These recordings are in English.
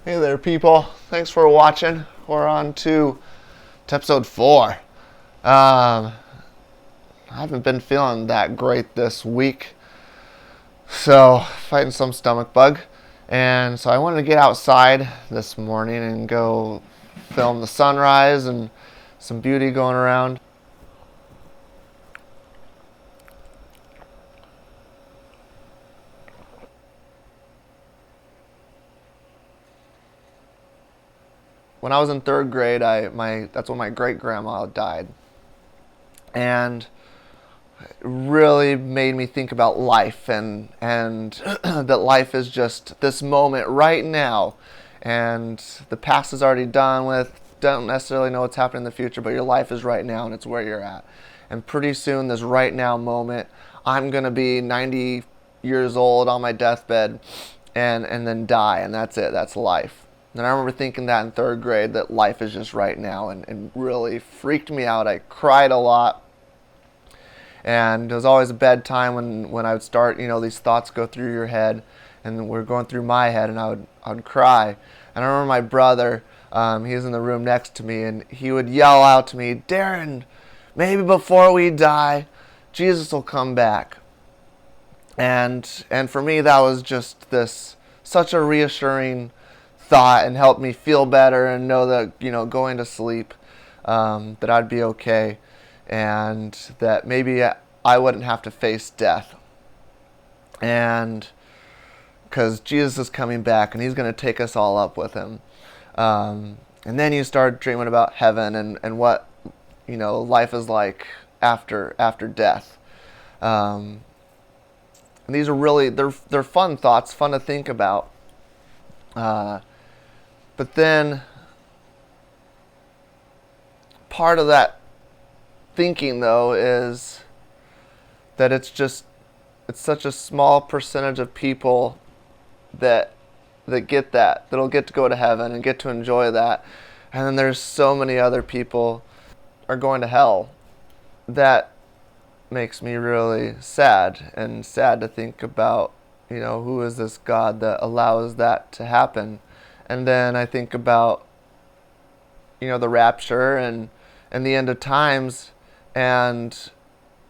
Hey there, people. Thanks for watching. We're on to episode 4. I haven't been feeling that great this week, so fighting some stomach bug. And so I wanted to get outside this morning and go film the sunrise and some beauty going around. When I was in third grade, that's when my great grandma died, and really made me think about life and that life is just this moment right now, and the past is already done with. Don't necessarily know what's happening in the future, but your life is right now and it's where you're at. And pretty soon, this right now moment, I'm gonna be 90 years old on my deathbed, and then die, and that's it. That's life. And I remember thinking that in third grade, that life is just right now, and really freaked me out. I cried a lot, and it was always a bedtime when I would start, these thoughts go through your head, and were going through my head, and I would cry. And I remember my brother, he was in the room next to me, and he would yell out to me, "Darren, maybe before we die, Jesus will come back." And for me, that was just this such a reassuring thought, and helped me feel better and know that, going to sleep, that I'd be okay, and that maybe I wouldn't have to face death. And because Jesus is coming back and he's going to take us all up with him. And then you start dreaming about heaven and what, life is like after death. And these are really, they're fun thoughts, fun to think about. But then part of that thinking, though, is that it's such a small percentage of people that that'll get to go to heaven and get to enjoy that, and then there's so many other people are going to hell. That makes me really sad, and sad to think about, who is this God that allows that to happen. And then I think about, the rapture and the end of times, and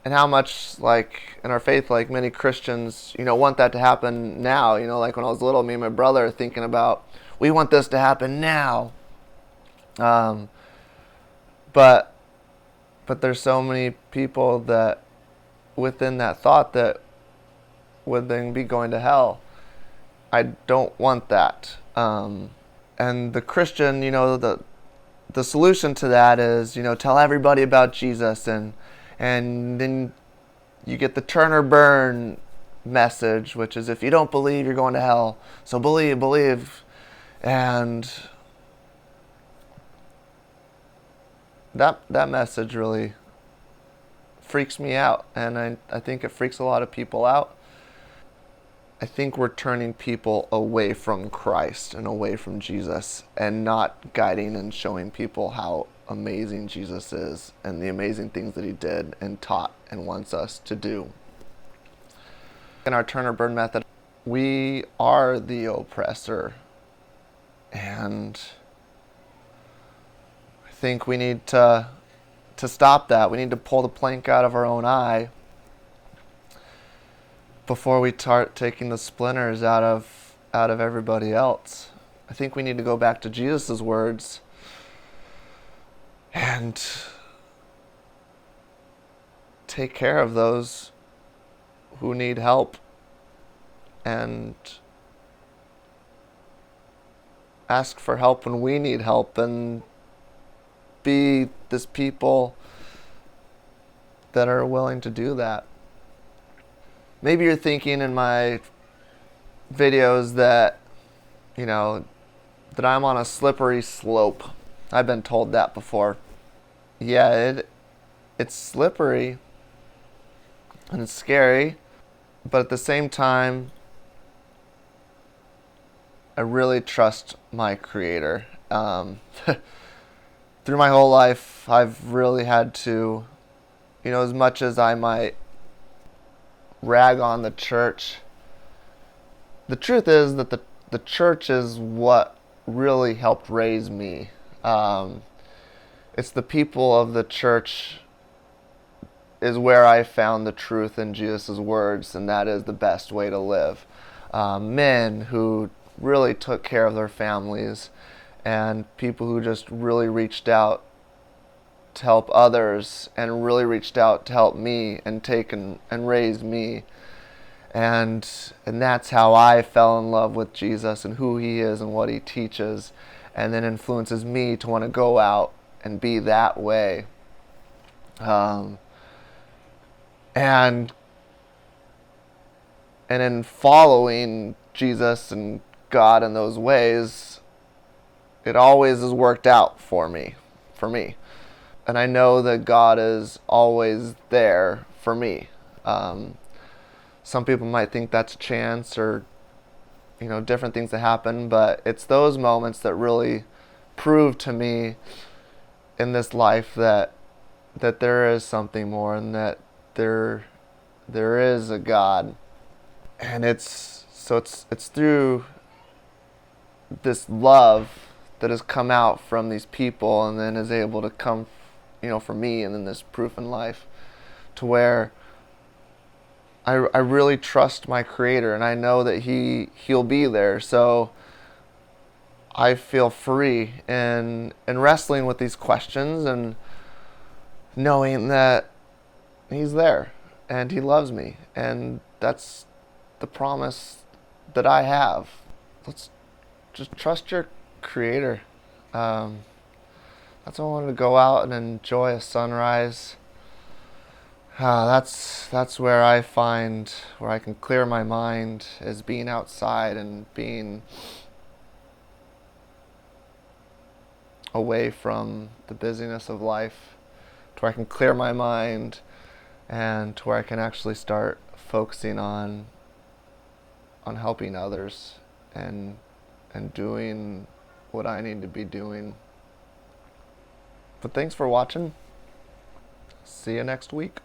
how much, like, in our faith, like many Christians, want that to happen now. Like when I was little, me and my brother are thinking about, we want this to happen now. Um, but there's so many people that within that thought that would then be going to hell. I don't want that. And the Christian, the solution to that is, tell everybody about Jesus, and then you get the turn or burn message, which is, if you don't believe, you're going to hell. So believe. And that message really freaks me out, and I think it freaks a lot of people out. I think we're turning people away from Christ and away from Jesus, and not guiding and showing people how amazing Jesus is and the amazing things that he did and taught and wants us to do. In our turn or burn method, we are the oppressor, and I think we need to stop that. We need to pull the plank out of our own eye before we start taking the splinters out of everybody else. I think we need to go back to Jesus' words and take care of those who need help, and ask for help when we need help, and be this people that are willing to do that. Maybe you're thinking in my videos that, that I'm on a slippery slope. I've been told that before. Yeah, it's slippery and it's scary, but at the same time, I really trust my Creator. Through my whole life, I've really had to, as much as I might rag on the church, the truth is that the church is what really helped raise me. It's the people of the church is where I found the truth in Jesus' words, and that is the best way to live. Men who really took care of their families, and people who just really reached out to help others, and really reached out to help me and take and raise me. And that's how I fell in love with Jesus and who he is and what he teaches, and then influences me to want to go out and be that way. And in following Jesus and God in those ways, it always has worked out for me. And I know that God is always there for me. Some people might think that's chance or different things that happen, but it's those moments that really prove to me in this life that there is something more, and that there is a God. And it's through this love that has come out from these people, and then is able to come from me, and then this proof in life to where I really trust my Creator, and I know that he'll be there. So I feel free in wrestling with these questions, and knowing that he's there and he loves me, and that's the promise that I have. Let's just trust your Creator. That's why I wanted to go out and enjoy a sunrise. That's where I find where I can clear my mind, is being outside and being away from the busyness of life, to where I can clear my mind, and to where I can actually start focusing on helping others, and doing what I need to be doing. But thanks for watching. See you next week.